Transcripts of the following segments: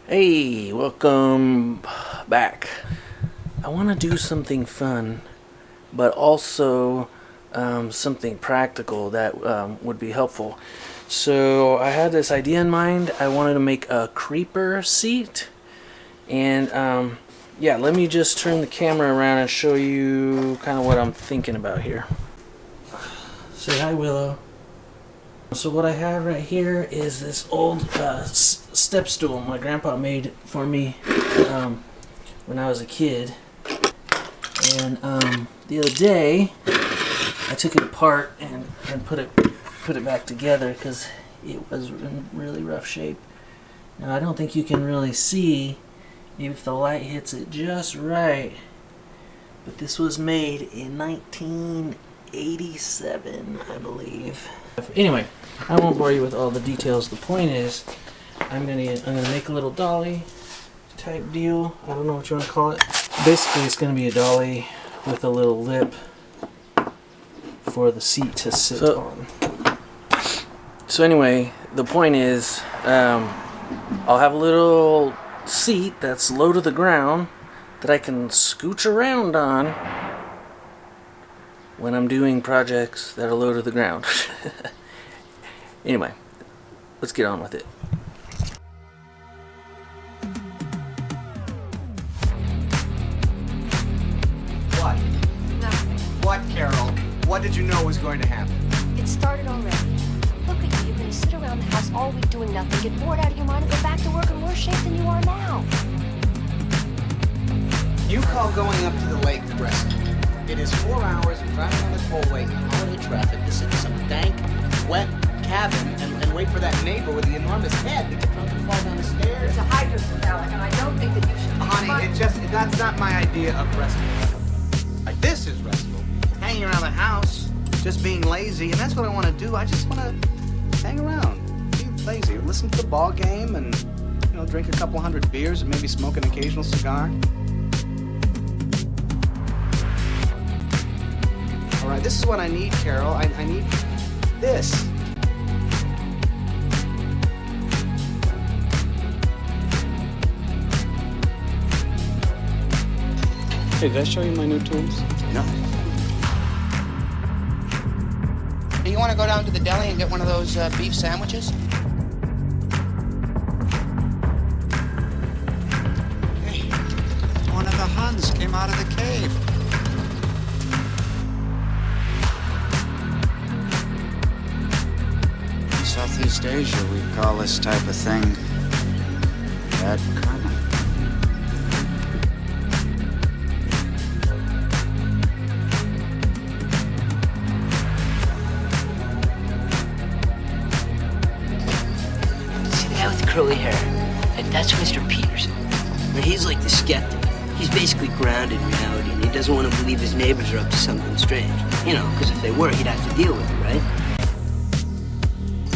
Hey, welcome back. I want to do something fun, but also something practical that would be helpful. So I had this idea in mind. I wanted to make a creeper seat. And yeah, let me just turn the camera around and show you kind of what I'm thinking about here. Say hi, Willow. So what I have right here is this old step stool my grandpa made for me when I was a kid. And the other day, I took it apart and put it back together because it was in really rough shape. Now I don't think you can really see if the light hits it just right, but this was made in 1987, I believe. Anyway, I won't bore you with all the details. The point is, I'm gonna make a little dolly type deal. I don't know what you want to call it. Basically, it's gonna be a dolly with a little lip for the seat to sit on. So anyway, the point is, I'll have a little seat that's low to the ground that I can scooch around on when I'm doing projects that are low to the ground. Anyway, let's get on with it. What? Nothing. What, Carol? What did you know was going to happen? It started already. Look at you. You're going to sit around the house all week doing nothing, get bored out of your mind, and go back to work in worse shape than you are now. You call going up to the lake the rest. It is 4 hours of driving on this whole way in holiday traffic to sit in some dank, wet cabin and wait for that neighbor with the enormous head to get drunk and fall down the stairs. It's a hydrant, Alec, and I don't think that you should... Honey, that's not my idea of restful. Like, this is restful. Hanging around the house, just being lazy, and that's what I want to do. I just want to hang around, be lazy, listen to the ball game and, drink a couple hundred beers and maybe smoke an occasional cigar. All right, this is what I need, Carol. I need this. Hey, did I show you my new tools? No. Do you want to go down to the deli and get one of those beef sandwiches? Hey, one of the Huns came out of the cave. In Southeast Asia, we call this type of thing bad karma. Curly hair. And that's Mr. Peterson. Now, he's like the skeptic. He's basically grounded in reality, and he doesn't want to believe his neighbors are up to something strange. Because if they were, he'd have to deal with it, right?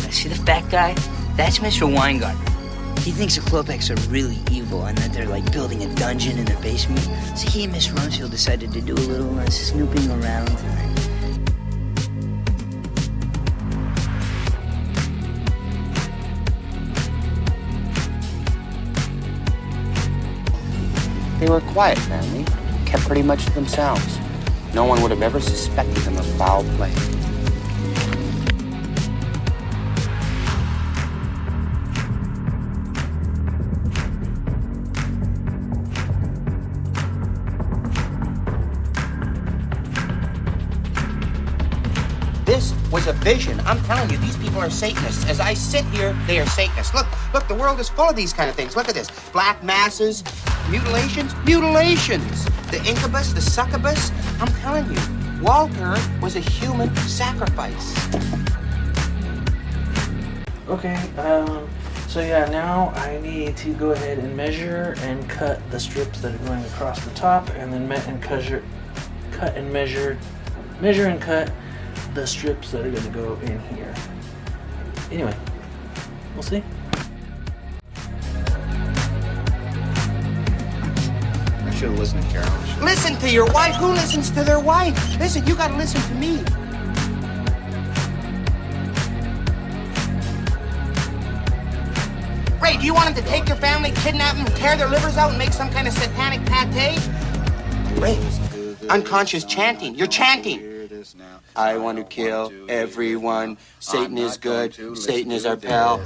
Now, see the fat guy? That's Mr. Weingarten. He thinks the Klopeks are really evil and that they're like building a dungeon in their basement. So he and Miss Rumsfeld decided to do a little snooping around. They were a quiet family, kept pretty much to themselves. No one would have ever suspected them of foul play. This was a vision. I'm telling you, these people are Satanists. As I sit here, they are Satanists. Look, the world is full of these kind of things. Look at this. Black masses, mutilations. The incubus, the succubus. I'm telling you, Walter was a human sacrifice. Okay, so yeah, now I need to go ahead and measure and cut the strips that are going across the top, and then measure and cut the strips that are going to go in here. Anyway, we'll see. I should have listened to Carol. Listen to your wife. Who listens to their wife? Listen, you gotta listen to me. Ray, do You want him to take your family, kidnap them, tear their livers out, and make some kind of satanic pate? Wait, unconscious chanting. You're chanting. I want to kill everyone. Satan is good. Satan is our pal.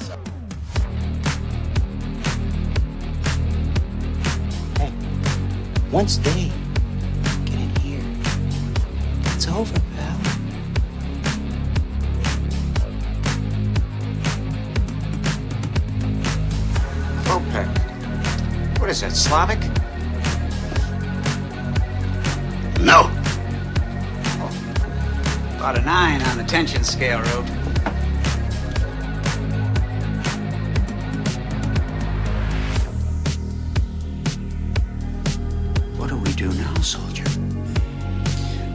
Hey, once they get in here, it's over, pal. Opec. What is that, Slavic? No. About a 9 on the tension scale, Rube. What do we do now, soldier?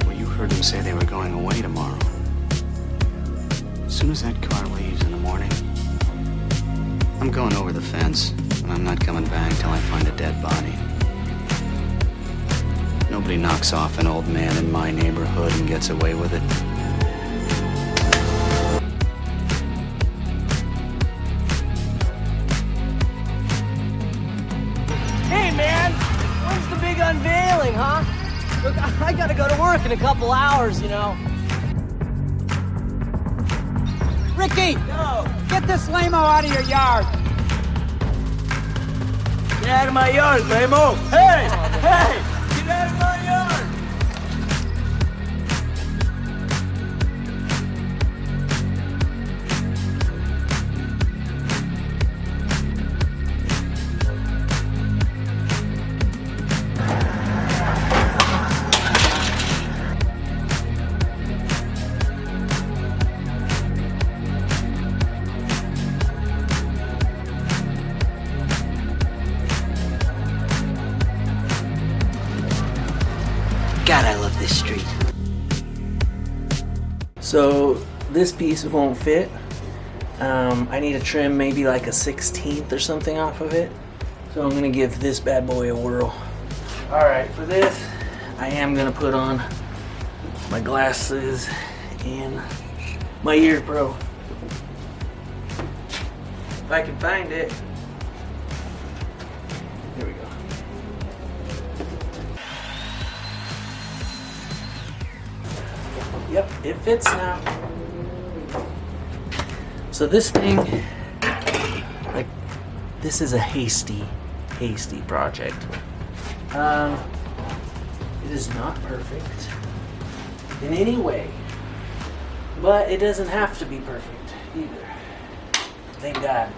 Well, you heard them say they were going away tomorrow. As soon as that car leaves in the morning, I'm going over the fence, and I'm not coming back till I find a dead body. Nobody knocks off an old man in my neighborhood and gets away with it. Hey, man, when's the big unveiling, huh? Look, I gotta go to work in a couple hours, you know. Ricky! Yo, Get this lame-o out of your yard! get out of my yard, lame-o. Hey, hey, get out of my yard. God, I love this street. So this piece won't fit. I need to trim maybe like a 16th or something off of it. So I'm gonna give this bad boy a whirl. All right, for this, I am gonna put on my glasses and my Ear Pro. If I can find it. Here we go. Yep, it fits now. So this thing, like, this is a hasty project. It is not perfect in any way, but it doesn't have to be perfect either. Thank God.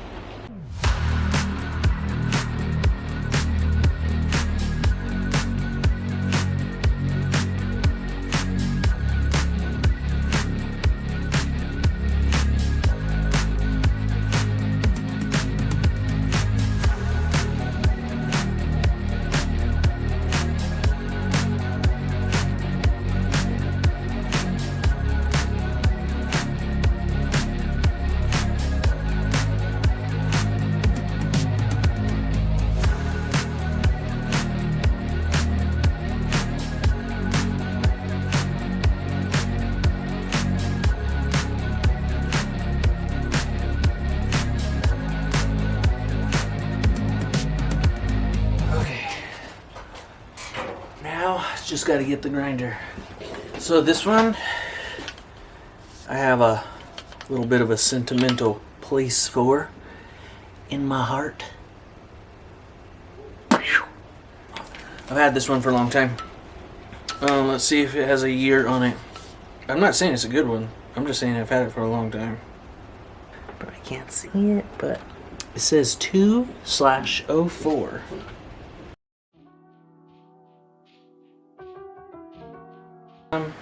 Just got to get the grinder. So this one, I have a little bit of a sentimental place for in my heart. I've had this one for a long time. Let's see if it has a year on it. I'm not saying it's a good one. I'm just saying I've had it for a long time. But I can't see it, but it says 2/04.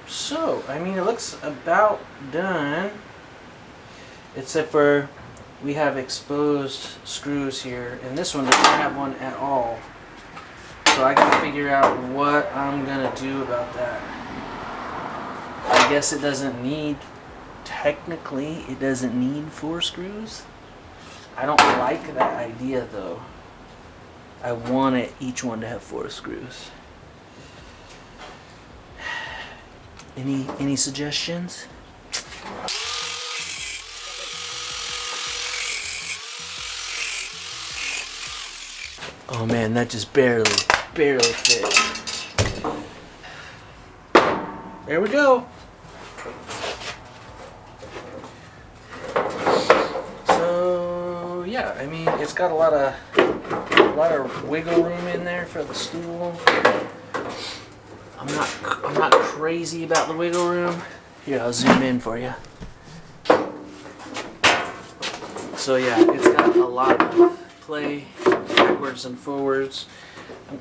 So, I mean, it looks about done, except for we have exposed screws here, and this one doesn't have one at all. So I gotta figure out what I'm gonna do about that. I guess it doesn't need, technically, it doesn't need 4 screws. I don't like that idea though. I want each one to have 4 screws. Any suggestions? Oh man, that just barely fit. There we go. So yeah, I mean, it's got a lot of wiggle room in there for the stool. I'm not crazy about the wiggle room. Here, I'll zoom in for you. So yeah, it's got a lot of play backwards and forwards.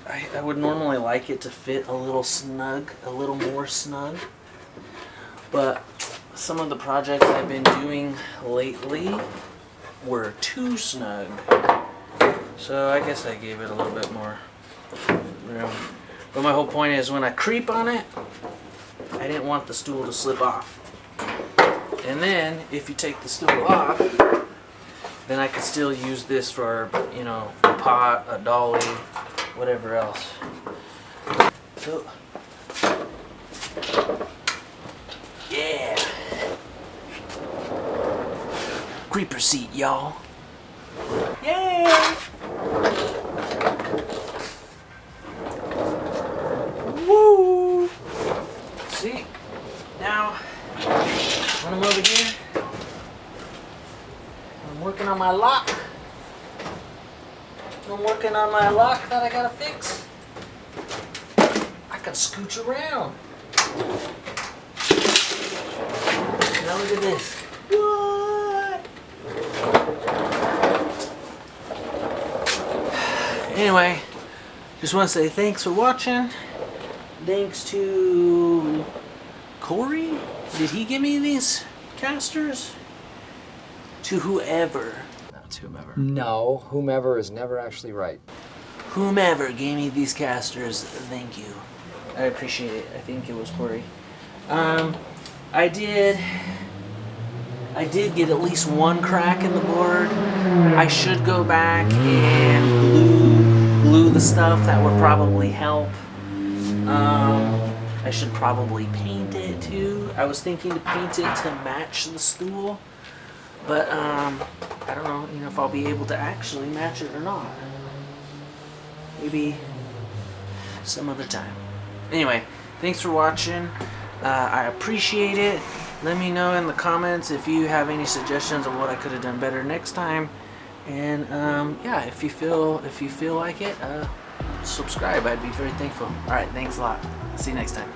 I would normally like it to fit a little snug, a little more snug. But some of the projects I've been doing lately were too snug. So I guess I gave it a little bit more room. But my whole point is when I creep on it, I didn't want the stool to slip off. And then if you take the stool off, then I could still use this for, you know, a pot, a dolly, whatever else. So, yeah. Creeper seat, y'all. Yeah. Woo. See, now when I'm over here, I'm working on my lock. I'm working on my lock that I gotta fix. I can scooch around. Now look at this. What? Anyway, just want to say thanks for watching. Thanks to Corey. Did he give me these casters? To whoever. That's whomever. No, whomever is never actually right. Whomever gave me these casters, thank you. I appreciate it. I think it was Corey. I did get at least one crack in the board. I should go back and glue the stuff. That would probably help. I should probably paint it too. I was thinking to paint it to match the stool. But, I don't know, you know, if I'll be able to actually match it or not. Maybe some other time. Anyway, thanks for watching. I appreciate it. Let me know in the comments if you have any suggestions of what I could have done better next time. And, yeah, if you feel like it, subscribe. I'd be very thankful. Alright, thanks a lot. See you next time.